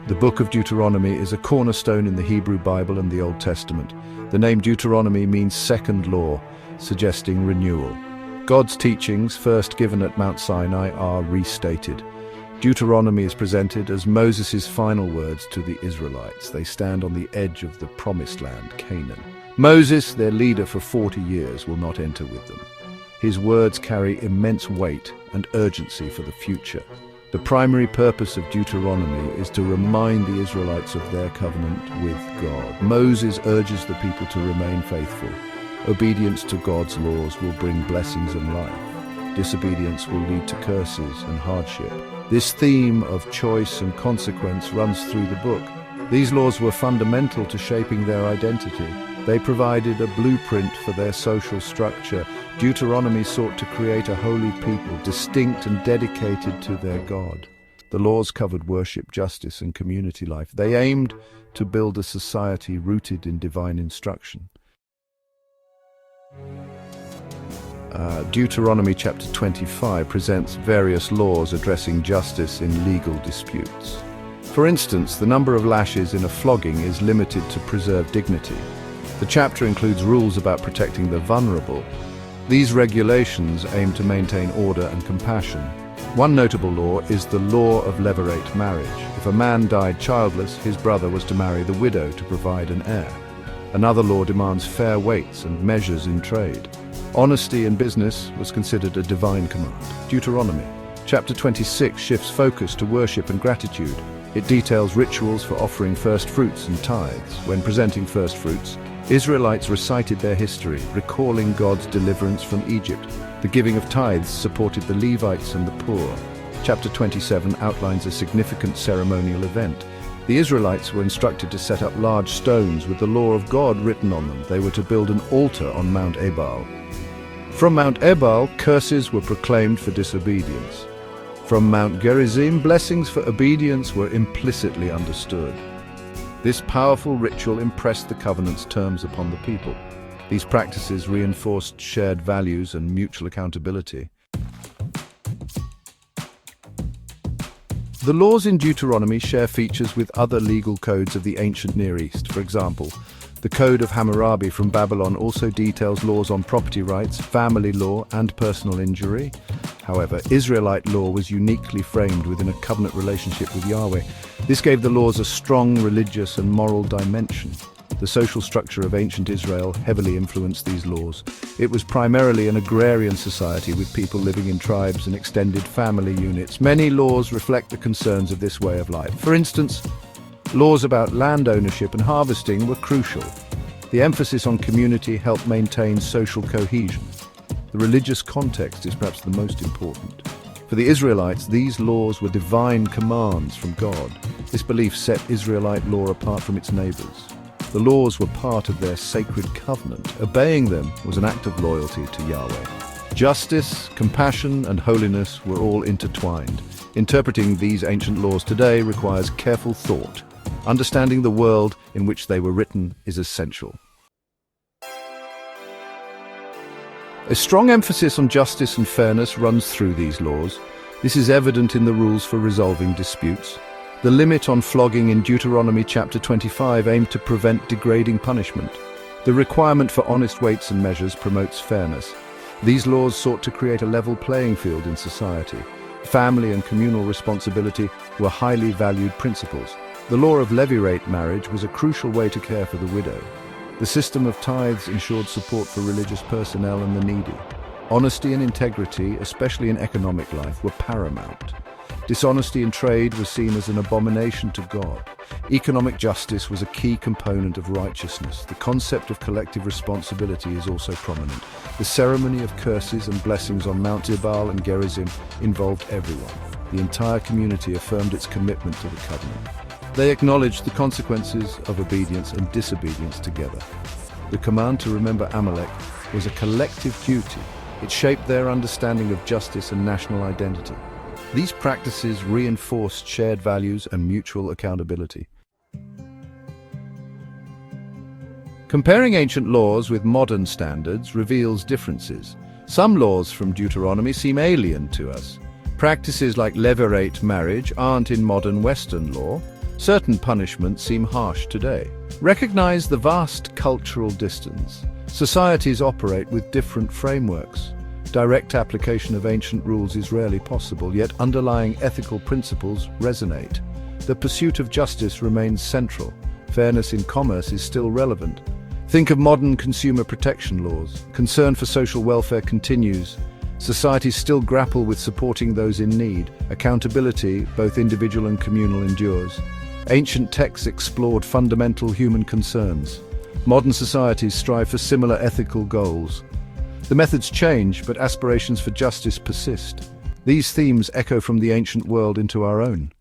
The book of Deuteronomy is a cornerstone in the Hebrew Bible and the Old Testament. The name Deuteronomy means second law, suggesting renewal. God's teachings, first given at Mount Sinai, are restated. Deuteronomy is presented as Moses' final words to the Israelites. They stand on the edge of the promised land, Canaan. Moses, their leader for 40 years, will not enter with them. His words carry immense weight and urgency for the future. The primary purpose of Deuteronomy is to remind the Israelites of their covenant with God. Moses urges the people to remain faithful. Obedience to God's laws will bring blessings and life. Disobedience will lead to curses and hardship. This theme of choice and consequence runs through the book. These laws were fundamental to shaping their identity. They provided a blueprint for their social structure. Deuteronomy sought to create a holy people, distinct and dedicated to their God. The laws covered worship, justice, and community life. They aimed to build a society rooted in divine instruction. Deuteronomy chapter 25 presents various laws addressing justice in legal disputes. For instance, the number of lashes in a flogging is limited to preserve dignity. The chapter includes rules about protecting the vulnerable. These regulations aim to maintain order and compassion. One notable law is the law of levirate marriage. If a man died childless, his brother was to marry the widow to provide an heir. Another law demands fair weights and measures in trade. Honesty in business was considered a divine command. Deuteronomy chapter 26 shifts focus to worship and gratitude. It details rituals for offering first fruits and tithes. When presenting first fruits, Israelites recited their history, recalling God's deliverance from Egypt. The giving of tithes supported the Levites and the poor. Chapter 27 outlines a significant ceremonial event. The Israelites were instructed to set up large stones with the law of God written on them. They were to build an altar on Mount Ebal. From Mount Ebal, curses were proclaimed for disobedience. From Mount Gerizim, blessings for obedience were implicitly understood. This powerful ritual impressed the covenant's terms upon the people. These practices reinforced shared values and mutual accountability. The laws in Deuteronomy share features with other legal codes of the ancient Near East. For example, the Code of Hammurabi from Babylon also details laws on property rights, family law, and personal injury. However, Israelite law was uniquely framed within a covenant relationship with Yahweh. This gave the laws a strong religious and moral dimension. The social structure of ancient Israel heavily influenced these laws. It was primarily an agrarian society with people living in tribes and extended family units. Many laws reflect the concerns of this way of life. For instance, laws about land ownership and harvesting were crucial. The emphasis on community helped maintain social cohesion. The religious context is perhaps the most important. For the Israelites, these laws were divine commands from God. This belief set Israelite law apart from its neighbors. The laws were part of their sacred covenant. Obeying them was an act of loyalty to Yahweh. Justice, compassion, and holiness were all intertwined. Interpreting these ancient laws today requires careful thought. Understanding the world in which they were written is essential. A strong emphasis on justice and fairness runs through these laws. This is evident in the rules for resolving disputes. The limit on flogging in Deuteronomy chapter 25 aimed to prevent degrading punishment. The requirement for honest weights and measures promotes fairness. These laws sought to create a level playing field in society. Family and communal responsibility were highly valued principles. The law of levirate marriage was a crucial way to care for the widow. The system of tithes ensured support for religious personnel and the needy. Honesty and integrity, especially in economic life, were paramount. Dishonesty in trade was seen as an abomination to God. Economic justice was a key component of righteousness. The concept of collective responsibility is also prominent. The ceremony of curses and blessings on Mount Ebal and Gerizim involved everyone. The entire community affirmed its commitment to the covenant. They acknowledged the consequences of obedience and disobedience together. The command to remember Amalek was a collective duty. It shaped their understanding of justice and national identity. These practices reinforced shared values and mutual accountability. Comparing ancient laws with modern standards reveals differences. Some laws from Deuteronomy seem alien to us. Practices like levirate marriage aren't in modern Western law. Certain punishments seem harsh today. Recognize the vast cultural distance. Societies operate with different frameworks. Direct application of ancient rules is rarely possible, yet underlying ethical principles resonate. The pursuit of justice remains central. Fairness in commerce is still relevant. Think of modern consumer protection laws. Concern for social welfare continues. Societies still grapple with supporting those in need. Accountability, both individual and communal, endures. Ancient texts explored fundamental human concerns. Modern societies strive for similar ethical goals. The methods change, but aspirations for justice persist. These themes echo from the ancient world into our own.